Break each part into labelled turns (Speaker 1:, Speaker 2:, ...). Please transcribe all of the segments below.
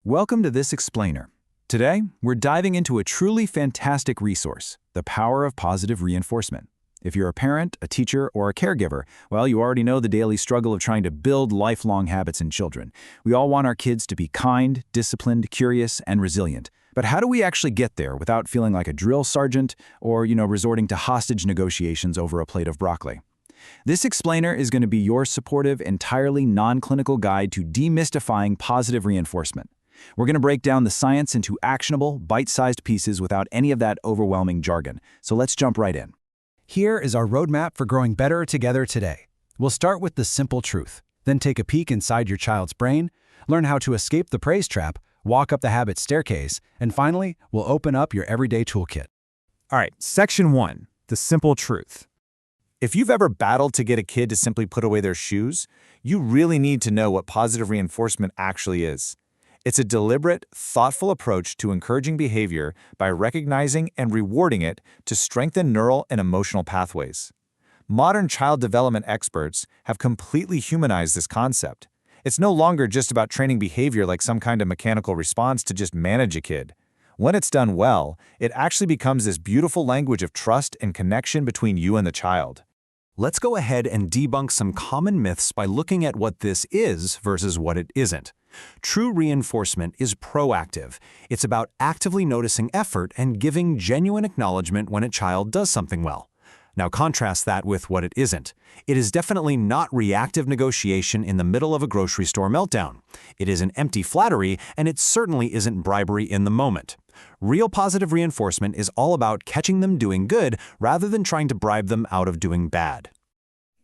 Speaker 1: Welcome to this explainer. Today, we're diving into a truly fantastic resource, the power of positive reinforcement. If you're a parent, a teacher, or a caregiver, well, you already know the daily struggle of trying to build lifelong habits in children. We all want our kids to be kind, disciplined, curious, and resilient. But how do we actually get there without feeling like a drill sergeant or, resorting to hostage negotiations over a plate of broccoli? This explainer is going to be your supportive, entirely non-clinical guide to demystifying positive reinforcement. We're going to break down the science into actionable, bite-sized pieces without any of that overwhelming jargon. So let's jump right in.
Speaker 2: Here is our roadmap for growing better together today. We'll start with the simple truth, then take a peek inside your child's brain, learn how to escape the praise trap, walk up the habit staircase, and finally, we'll open up your everyday toolkit.
Speaker 3: All right, Section 1, the simple truth. If you've ever battled to get a kid to simply put away their shoes, you really need to know what positive reinforcement actually is. It's a deliberate, thoughtful approach to encouraging behavior by recognizing and rewarding it to strengthen neural and emotional pathways. Modern child development experts have completely humanized this concept. It's no longer just about training behavior like some kind of mechanical response to just manage a kid. When it's done well, it actually becomes this beautiful language of trust and connection between you and the child.
Speaker 4: Let's go ahead and debunk some common myths by looking at what this is versus what it isn't. True reinforcement is proactive. It's about actively noticing effort and giving genuine acknowledgement when a child does something well. Now contrast that with what it isn't. It is definitely not reactive negotiation in the middle of a grocery store meltdown. It isn't empty flattery, and it certainly isn't bribery in the moment. Real positive reinforcement is all about catching them doing good rather than trying to bribe them out of doing bad.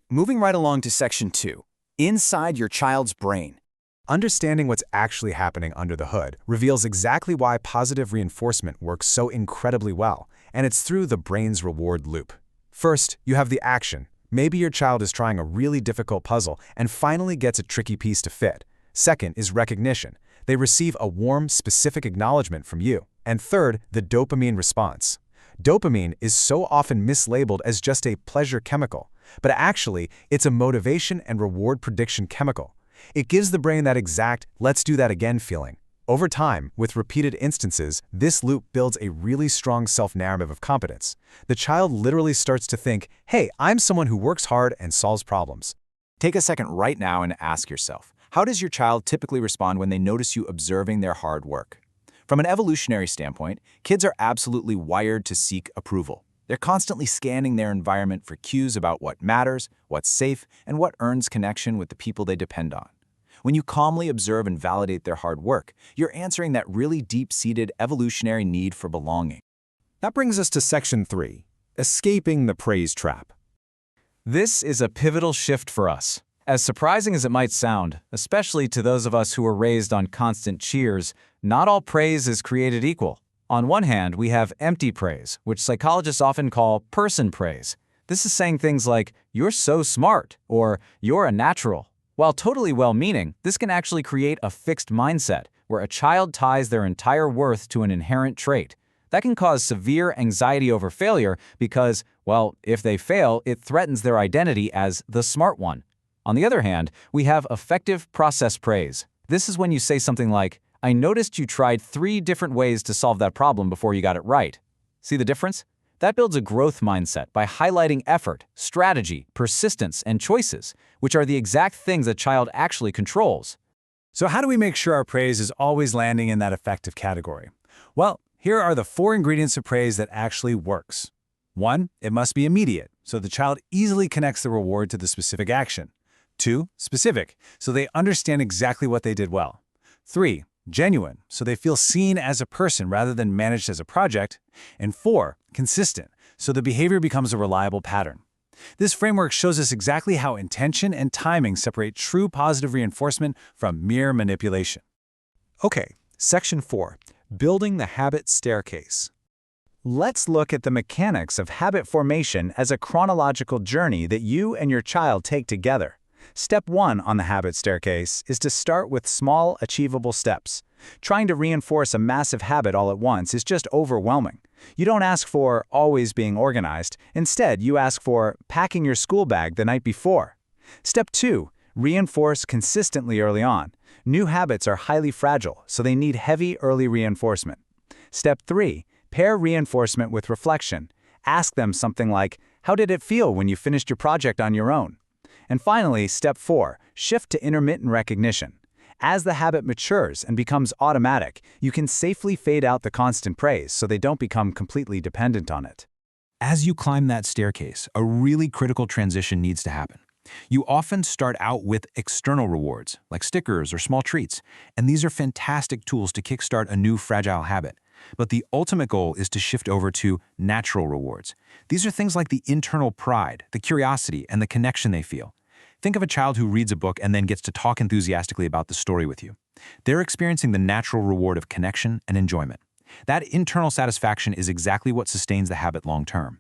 Speaker 1: Moving right along to Section 2, inside your child's brain.
Speaker 2: Understanding what's actually happening under the hood reveals exactly why positive reinforcement works so incredibly well, and it's through the brain's reward loop. First, you have the action. Maybe your child is trying a really difficult puzzle and finally gets a tricky piece to fit. Second is recognition. They receive a warm, specific acknowledgement from you. And third, the dopamine response. Dopamine is so often mislabeled as just a pleasure chemical, but actually, it's a motivation and reward prediction chemical. It gives the brain that exact, let's do that again feeling. Over time, with repeated instances, this loop builds a really strong self-narrative of competence. The child literally starts to think, hey, I'm someone who works hard and solves problems.
Speaker 1: Take a second right now and ask yourself, how does your child typically respond when they notice you observing their hard work? From an evolutionary standpoint, kids are absolutely wired to seek approval. They're constantly scanning their environment for cues about what matters, what's safe, and what earns connection with the people they depend on. When you calmly observe and validate their hard work, you're answering that really deep-seated evolutionary need for belonging.
Speaker 3: That brings us to Section 3, escaping the praise trap.
Speaker 5: This is a pivotal shift for us. As surprising as it might sound, especially to those of us who were raised on constant cheers, not all praise is created equal. On one hand, we have empty praise, which psychologists often call person praise. This is saying things like, "You're so smart," or "You're a natural." While totally well-meaning, this can actually create a fixed mindset, where a child ties their entire worth to an inherent trait. That can cause severe anxiety over failure because, well, if they fail, it threatens their identity as the smart one. On the other hand, we have effective process praise. This is when you say something like, "I noticed you tried 3 different ways to solve that problem before you got it right." See the difference? That builds a growth mindset by highlighting effort, strategy, persistence, and choices, which are the exact things a child actually controls.
Speaker 3: So how do we make sure our praise is always landing in that effective category? Well, here are the 4 ingredients of praise that actually works. 1, it must be immediate, so the child easily connects the reward to the specific action. 2, specific, so they understand exactly what they did well. 3, genuine, so they feel seen as a person rather than managed as a project. And 4, consistent, so the behavior becomes a reliable pattern. This framework shows us exactly how intention and timing separate true positive reinforcement from mere manipulation.
Speaker 4: Okay, Section 4, building the habit staircase.
Speaker 5: Let's look at the mechanics of habit formation as a chronological journey that you and your child take together. Step 1 on the habit staircase is to start with small, achievable steps. Trying to reinforce a massive habit all at once is just overwhelming. You don't ask for always being organized. Instead, you ask for packing your school bag the night before. Step 2, Reinforce consistently early on. New habits are highly fragile, so they need heavy early reinforcement. Step 3. Pair reinforcement with reflection. Ask them something like, "How did it feel when you finished your project on your own?" And finally, Step 4. Shift to intermittent recognition. As the habit matures and becomes automatic, you can safely fade out the constant praise so they don't become completely dependent on it.
Speaker 1: As you climb that staircase, a really critical transition needs to happen. You often start out with external rewards, like stickers or small treats, and these are fantastic tools to kickstart a new fragile habit. But the ultimate goal is to shift over to natural rewards. These are things like the internal pride, the curiosity, and the connection they feel. Think of a child who reads a book and then gets to talk enthusiastically about the story with you. They're experiencing the natural reward of connection and enjoyment. That internal satisfaction is exactly what sustains the habit long term.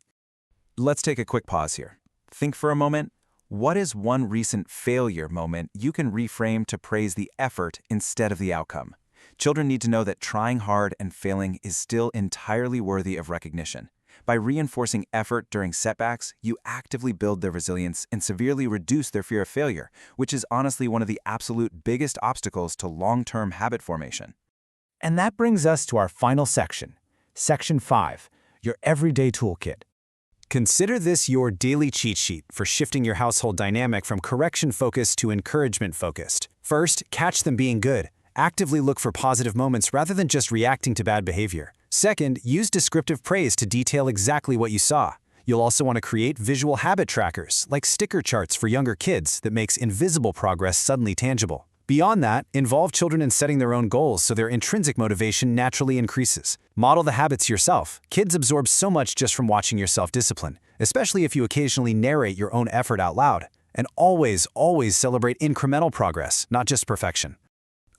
Speaker 5: Let's take a quick pause here. Think for a moment. What is one recent failure moment you can reframe to praise the effort instead of the outcome? Children need to know that trying hard and failing is still entirely worthy of recognition. By reinforcing effort during setbacks, you actively build their resilience and severely reduce their fear of failure, which is honestly one of the absolute biggest obstacles to long-term habit formation.
Speaker 3: And that brings us to our final section, Section 5, your everyday toolkit. Consider this your daily cheat sheet for shifting your household dynamic from correction-focused to encouragement-focused. First, catch them being good. Actively look for positive moments rather than just reacting to bad behavior. Second, use descriptive praise to detail exactly what you saw. You'll also want to create visual habit trackers, like sticker charts for younger kids that makes invisible progress suddenly tangible. Beyond that, involve children in setting their own goals so their intrinsic motivation naturally increases. Model the habits yourself. Kids absorb so much just from watching your self-discipline, especially if you occasionally narrate your own effort out loud. And always celebrate incremental progress, not just perfection.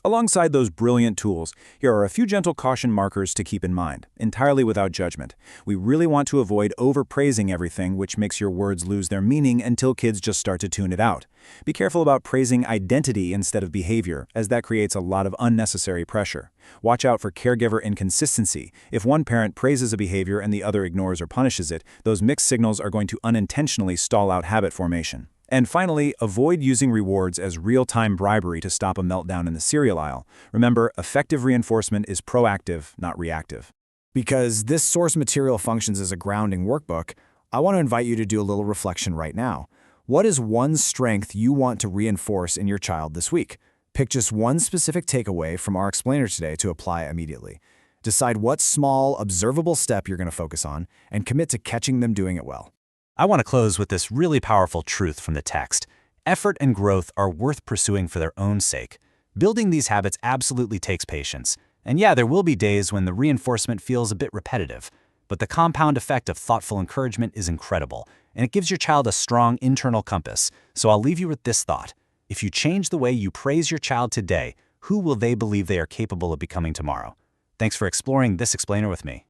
Speaker 1: Alongside those brilliant tools, here are a few gentle caution markers to keep in mind, entirely without judgment. We really want to avoid overpraising everything, which makes your words lose their meaning until kids just start to tune it out. Be careful about praising identity instead of behavior, as that creates a lot of unnecessary pressure. Watch out for caregiver inconsistency. If one parent praises a behavior and the other ignores or punishes it, those mixed signals are going to unintentionally stall out habit formation. And finally, avoid using rewards as real-time bribery to stop a meltdown in the cereal aisle. Remember, effective reinforcement is proactive, not reactive.
Speaker 3: Because this source material functions as a grounding workbook, I want to invite you to do a little reflection right now. What is one strength you want to reinforce in your child this week? Pick just one specific takeaway from our explainer today to apply immediately. Decide what small, observable step you're going to focus on, and commit to catching them doing it well.
Speaker 4: I want to close with this really powerful truth from the text. Effort and growth are worth pursuing for their own sake. Building these habits absolutely takes patience. And yeah, there will be days when the reinforcement feels a bit repetitive. But the compound effect of thoughtful encouragement is incredible, and it gives your child a strong internal compass. So I'll leave you with this thought. If you change the way you praise your child today, who will they believe they are capable of becoming tomorrow? Thanks for exploring this explainer with me.